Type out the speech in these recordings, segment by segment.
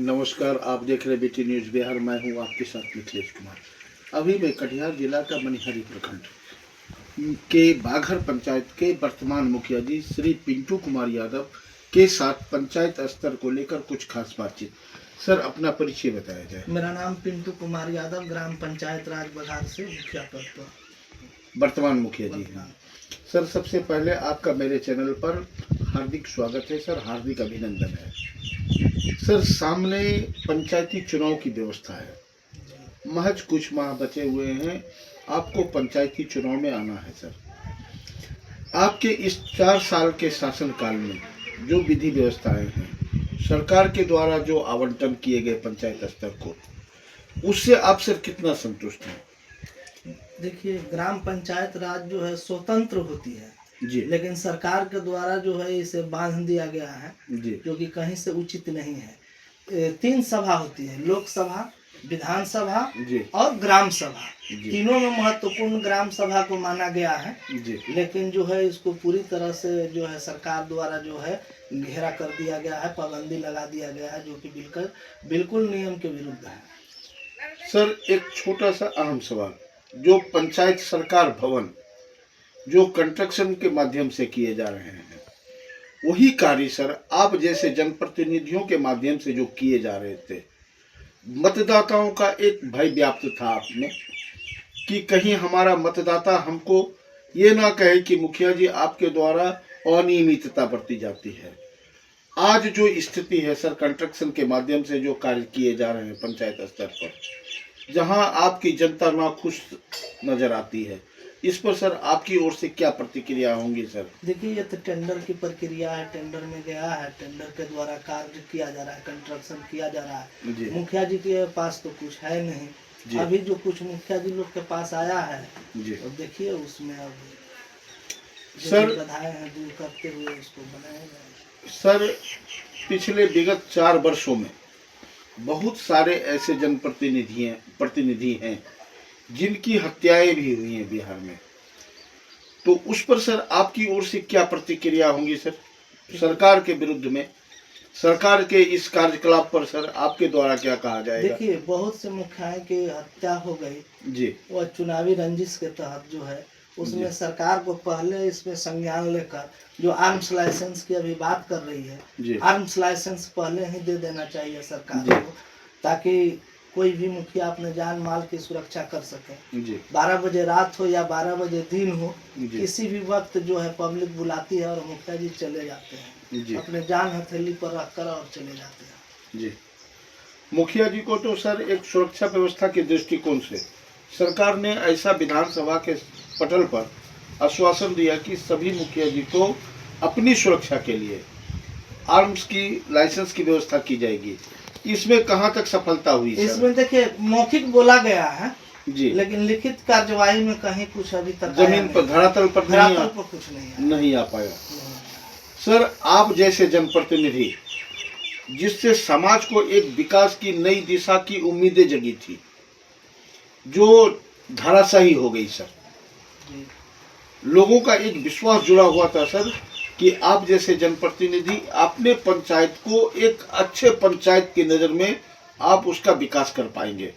नमस्कार, आप देख रहे बीटी न्यूज बिहार। मैं हूं आपके साथ मिथिलेश कुमार। अभी मैं कटिहार जिला का मनिहारी प्रखंड के बाघर पंचायत के वर्तमान मुखिया जी श्री पिंटू कुमार यादव के साथ पंचायत स्तर को लेकर कुछ खास बातचीत। सर, अपना परिचय बताया जाए। मेरा नाम पिंटू कुमार यादव, ग्राम पंचायत राज बघार से मुखिया पद पर वर्तमान मुखिया जी हैं। सर, सबसे पहले आपका मेरे चैनल पर हार्दिक स्वागत है सर, हार्दिक अभिनंदन है। सर, सामने पंचायती चुनाव की व्यवस्था है, महज कुछ माह बचे हुए हैं, आपको पंचायती चुनाव में आना है। सर, आपके इस 4 साल के शासनकाल में जो विधि व्यवस्थाएं हैं, सरकार के द्वारा जो आवंटन किए गए पंचायत स्तर को, उससे आप सर कितना संतुष्ट हैं? देखिए, ग्राम पंचायत राज जो है स्वतंत्र होती है जी, लेकिन सरकार के द्वारा जो है इसे बांध दिया गया है जी, जो कि कहीं से उचित नहीं है। 3 सभा होती है, लोकसभा, विधानसभा जी, और ग्राम सभा। जी, तीनों में महत्वपूर्ण ग्राम सभा को माना गया है, जी, लेकिन जो है इसको पूरी तरह से जो है सरकार द्वारा जो है घेरा कर दिया गया है, पाबंदी लगा दिया गया है, जो कि बिल्कुल नियम के विरुद्ध है। सर, एक छोटा सा अहम सवाल, जो पंचायत सरकार भवन जो कंस्ट्रक्शन के माध्यम से किए जा रहे हैं, वही कार्य सर आप जैसे जनप्रतिनिधियों के माध्यम से जो किए जा रहे थे, मतदाताओं का एक भय व्याप्त था आप में कि कहीं हमारा मतदाता हमको ये ना कहे कि मुखिया जी आपके द्वारा अनियमितता बरती जाती है। आज जो स्थिति है सर, कंस्ट्रक्शन के माध्यम से जो कार्य किए जा रहे हैं पंचायत स्तर पर, जहां आपकी जनता नाखुश नजर आती है, इस पर सर आपकी ओर से क्या प्रतिक्रिया होंगी? सर देखिए, ये तो टेंडर की प्रक्रिया है, टेंडर में गया है, टेंडर के द्वारा कार्य किया जा रहा है, कंस्ट्रक्शन किया जा रहा है। जी, मुखिया जी के पास तो कुछ है नहीं। अभी जो कुछ मुखिया जी लोग के पास आया है जी, तो देखिए उसमें अब सर बाधाएं हैं दूर करते हुए उसको बनाएगा। सर, पिछले विगत 4 वर्षों में बहुत सारे ऐसे प्रतिनिधि हैं जिनकी हत्याएं भी हुई हैं बिहार में, तो उस पर सर आपकी ओर से क्या प्रतिक्रिया होंगी? सर, सरकार के विरुद्ध में, सरकार के इस कार्यकलाप पर सर आपके द्वारा क्या कहा जाएगा? देखिए, बहुत से मुखियाओं की हत्या हो गई जी, वह चुनावी रंजिश के तहत जो है, उसमें सरकार को पहले इसमें संज्ञान लेकर जो आर्म्स लाइसेंस की अभी बात कर रही है, आर्म्स लाइसेंस पहले ही दे देना चाहिए सरकार को, ताकि कोई भी मुखिया अपने जान माल की सुरक्षा कर सके। 12 बजे रात हो या 12 बजे दिन हो, किसी भी वक्त जो है पब्लिक बुलाती है और मुखिया जी चले जाते हैं, अपने जान हथेली पर रखकर और चले जाते हैं। जी, मुखिया जी को तो सर एक सुरक्षा व्यवस्था के दृष्टिकोण से सरकार ने ऐसा विधानसभा के पटल पर आश्वासन दिया कि सभी मुखिया जी को अपनी सुरक्षा के लिए आर्म्स की लाइसेंस की व्यवस्था की जाएगी। इसमें कहां तक सफलता हुई सर? इसमें देखिए, मौखिक बोला गया है जी, लेकिन लिखित कार्यवाही में कहीं कुछ अभी तक जमीन पर धरातल पर कुछ नहीं आ पाया। सर, आप जैसे जनप्रतिनिधि जिससे समाज को एक विकास की नई दिशा की उम्मीदें जगी थी, जो धराशायी हो गई सर, लोगों का एक विश्वास जुड़ा हुआ था सर कि आप जैसे जनप्रतिनिधि अपने पंचायत को एक अच्छे पंचायत की नज़र में आप उसका विकास कर पाएंगे,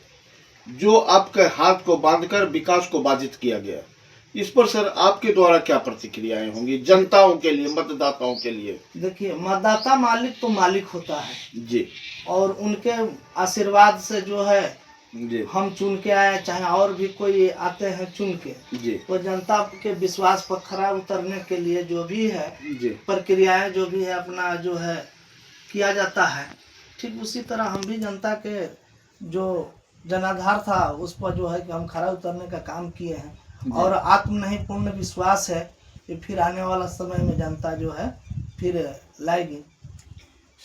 जो आपके हाथ को बांधकर विकास को बाधित किया गया। इस पर सर आपके द्वारा क्या प्रतिक्रियाएं होंगी जनताओं के लिए, मतदाताओं के लिए? देखिए, मतदाता मालिक तो मालिक होता है जी, और उनके आशीर्वाद से जो है जी, हम चुन के आए, चाहे और भी कोई आते हैं चुन के, जी, तो जनता के विश्वास पर खरा उतरने के लिए जो भी है जी, प्रक्रियाएं जो भी है अपना जो है किया जाता है, ठीक उसी तरह हम भी जनता के जो जनाधार था उस पर जो है कि हम खरा उतरने का काम किए हैं और आत्म नहीं पूर्ण विश्वास है कि फिर आने वाला समय में जनता जो है फिर लाएगी।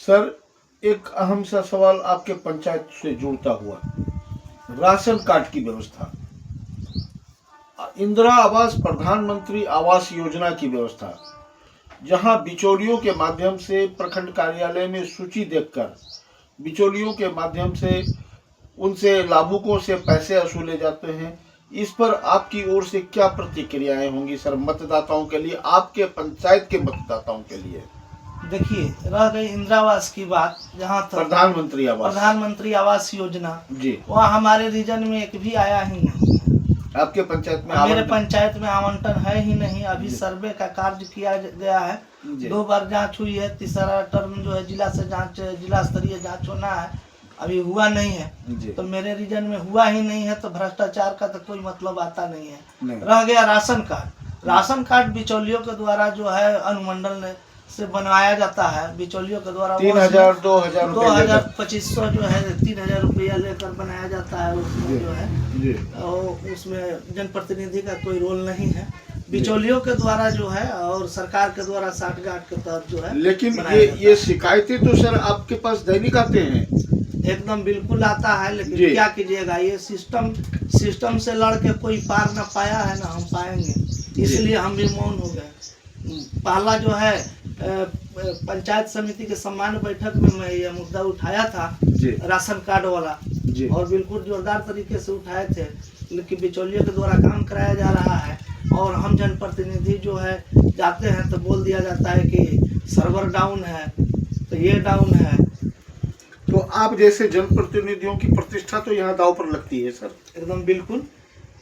सर, एक अहम सा सवाल आपके पंचायत से जुड़ता हुआ, राशन कार्ड की व्यवस्था, इंदिरा आवास, प्रधानमंत्री आवास योजना की व्यवस्था, जहां बिचौलियों के माध्यम से प्रखंड कार्यालय में सूची देखकर बिचौलियों के माध्यम से उनसे लाभुकों से पैसे वसूले जाते हैं, इस पर आपकी ओर से क्या प्रतिक्रियाएं होंगी सर मतदाताओं के लिए, आपके पंचायत के मतदाताओं के लिए? देखिए, रह गई इंदिरा आवास की बात, जहाँ तक प्रधानमंत्री आवास योजना जी, वह हमारे रीजन में एक भी आया ही नहीं। आपके पंचायत में मेरे पंचायत में आवंटन है ही नहीं। अभी सर्वे का कार्य किया गया है, 2 बार जांच हुई है, तीसरा टर्म जो है जिला स्तरीय जांच होना है, अभी हुआ नहीं है। तो मेरे रीजन में हुआ ही नहीं है, तो भ्रष्टाचार का तो कोई मतलब आता नहीं है। रह गया राशन कार्ड बिचौलियों के द्वारा जो है अनुमंडल से बनवाया जाता है, बिचौलियों के द्वारा 3000 2000 2500 जो है 3000 रुपया लेकर बनाया जाता है। उसमें जो है और उसमें जनप्रतिनिधि का कोई रोल नहीं है, बिचौलियों के द्वारा जो है और सरकार के द्वारा साठगांठ के तहत जो है। लेकिन ये शिकायतें तो सर आपके पास दैनिक आते हैं? एकदम बिल्कुल आता है, लेकिन क्या कीजिएगा, ये सिस्टम से लड़ के कोई पार ना पाया है ना हम पाएंगे, इसलिए हम भी मौन हो गए। पहला जो है पंचायत समिति के सम्मान बैठक में मैं ये मुद्दा उठाया था राशन कार्ड वाला, और बिल्कुल जोरदार तरीके से उठाए थे, लेकिन बिचौलियों के द्वारा काम कराया जा रहा है। और हम जनप्रतिनिधि जो है जाते हैं तो बोल दिया जाता है कि सर्वर डाउन है, तो ये डाउन है। तो आप जैसे जनप्रतिनिधियों की प्रतिष्ठा तो यहाँ दांव पर लगती है सर? एकदम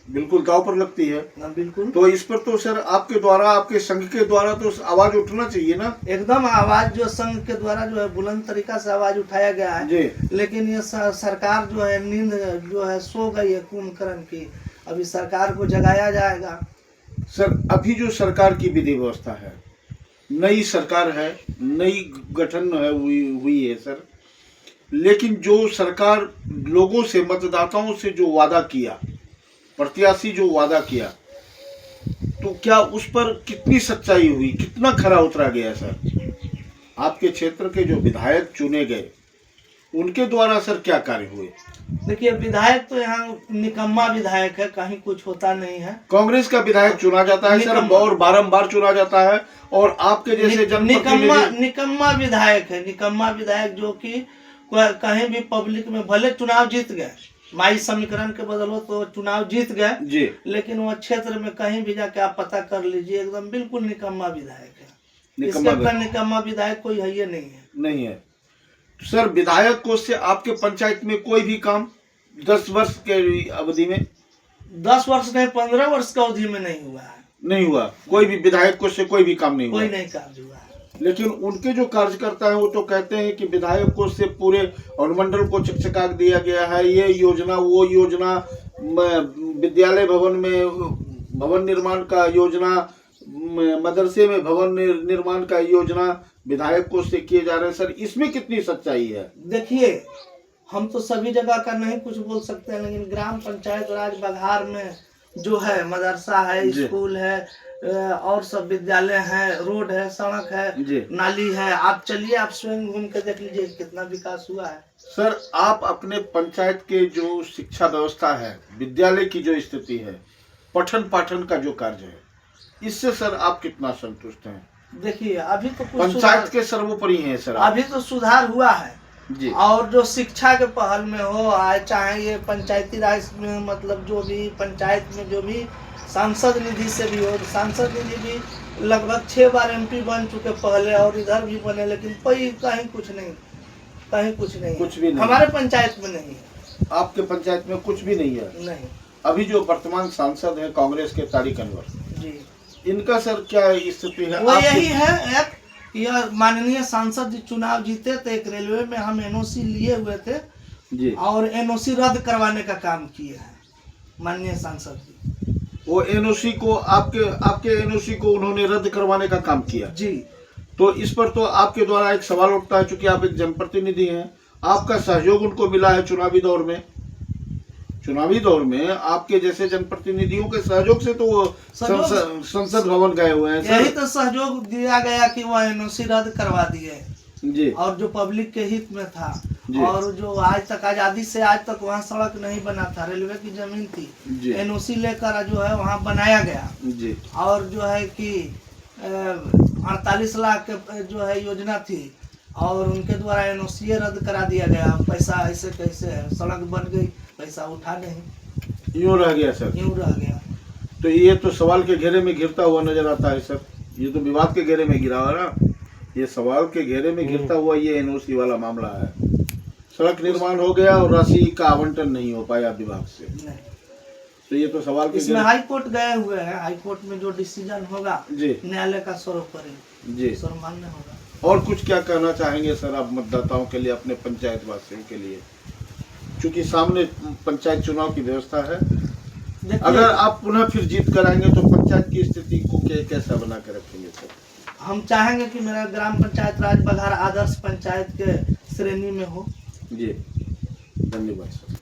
बिल्कुल दांव पर लगती है। बिल्कुल। तो इस पर तो सर आपके द्वारा, आपके संघ के द्वारा तो आवाज उठना चाहिए ना? एकदम आवाज जो संघ के द्वारा जो है बुलंद तरीका से आवाज उठाया गया है जी। लेकिन ये सरकार जो है नींद जो है सो गई है कुंभकर्ण की, अभी सरकार को जगाया जाएगा। सर अभी जो सरकार की विधि व्यवस्था है, नई सरकार है, नई गठन है हुई है सर, लेकिन जो सरकार लोगों से, मतदाताओं से जो वादा किया, प्रत्याशी जो वादा किया, तो क्या उस पर कितनी सच्चाई हुई, कितना खरा उतरा गया सर? आपके क्षेत्र के जो विधायक चुने गए उनके द्वारा सर क्या कार्य हुए? देखिए, विधायक तो यहाँ निकम्मा विधायक है, कहीं कुछ होता नहीं है। कांग्रेस का विधायक चुना जाता है सर, और बारंबार चुना जाता है, और आपके जैसे जनप्रतिनिधि निकम्मा विधायक है, निकम्मा विधायक जो कि कहीं भी पब्लिक में भले चुनाव जीत गए, माई समीकरण के बदलो तो चुनाव जीत गए, लेकिन वो क्षेत्र में कहीं भी जाके आप पता कर लीजिए, एकदम बिल्कुल निकम्मा विधायक है। इसके निकम्मा विधायक कोई है ये नहीं है। सर विधायक को से आपके पंचायत में कोई भी काम 10 वर्ष के अवधि में, 10 वर्ष नहीं 15 वर्ष की अवधि में नहीं हुआ, कोई भी विधायक को से कोई भी काम नहीं हुआ, कोई नहीं कार्य हुआ है। लेकिन उनके जो कार्यकर्ता हैं वो तो कहते हैं कि विधायक को से पूरे अनुमंडल को चकचका दिया गया है, ये योजना वो योजना, विद्यालय भवन में भवन निर्माण का योजना, मदरसे में भवन निर्माण का योजना विधायक को से किए जा रहे हैं सर, इसमें कितनी सच्चाई है? देखिए, हम तो सभी जगह का नहीं कुछ बोल सकते हैं, लेकिन ग्राम पंचायत राज बघार में जो है मदरसा है, स्कूल है, और सब विद्यालय है, रोड है, सड़क है, नाली है, आप चलिए, आप स्वयं घूम के देख लीजिए कितना विकास हुआ है। सर आप अपने पंचायत के जो शिक्षा व्यवस्था है, विद्यालय की जो स्थिति है, पठन पाठन का जो कार्य है, इससे सर आप कितना संतुष्ट हैं? देखिए, अभी तो कुछ पंचायत के सर्वोपरि है सर, अभी तो सुधार हुआ है जी। और जो शिक्षा के पहल में हो, चाहे ये पंचायती राज में, मतलब जो भी पंचायत में जो भी सांसद निधि से भी हो, सांसद निधि भी लगभग 6 बार MP बन चुके पहले, और इधर भी बने, लेकिन कहीं कुछ नहीं, कुछ भी नहीं हमारे पंचायत में नहीं है। आपके पंचायत में कुछ भी नहीं है? नहीं। अभी जो वर्तमान सांसद है कांग्रेस के तारिक अनवर जी, इनका सर क्या स्थिति है? वो यही है, यह माननीय सांसद जी चुनाव जीते थे, एक रेलवे में हम NOC लिए हुए थे जी, और NOC रद्द करवाने का काम किए हैं माननीय सांसद जी। वो NOC को आपके NOC को उन्होंने रद्द करवाने का काम किया जी। तो इस पर तो आपके द्वारा एक सवाल उठता है, चूंकि आप एक जनप्रतिनिधि हैं, आपका सहयोग उनको मिला है चुनावी दौर में आपके जैसे जनप्रतिनिधियों के सहयोग से तो वो संसद भवन गए हुए हैं। यही तो सहयोग दिया गया कि वो NOC रद्द करवा दिए जी, और जो पब्लिक के हित में था, और जो आज तक आजादी से आज तक वहाँ सड़क नहीं बना था, रेलवे की जमीन थी, NOC लेकर जो है वहाँ बनाया गया जी, और जो है कि 48 लाख जो है योजना थी, और उनके द्वारा NOC रद्द करा दिया गया। पैसा ऐसे कैसे है, सड़क बन गई, पैसा उठा नहीं, यूं रह गया सर, यूं रह गया। तो ये तो सवाल के घेरे में घिरता हुआ नजर आता है सर, ये तो विवाद के घेरे में गिरा हुआ ना। ये सवाल के घेरे में गिरता हुआ ये एनओसी वाला मामला है। सड़क निर्माण हो गया और राशि का आवंटन नहीं हो पाया विभाग से, नहीं। तो ये तो सवाल के इसमें हाई कोर्ट गए हुए हैं, हाई कोर्ट में जो डिसीजन होगा जी न्यायालय का सर्वोपरि जी सर्वमान्य होगा। और कुछ क्या कहना चाहेंगे सर आप मतदाताओं के लिए, अपने पंचायत वासियों के लिए, क्योंकि सामने पंचायत चुनाव की व्यवस्था है। अगर आप पुनः फिर जीत कराएंगे तो पंचायत की स्थिति को कैसा बना के रखेंगे सर? हम चाहेंगे कि मेरा ग्राम पंचायत राज बघार आदर्श पंचायत के श्रेणी में हो। जी धन्यवाद सर।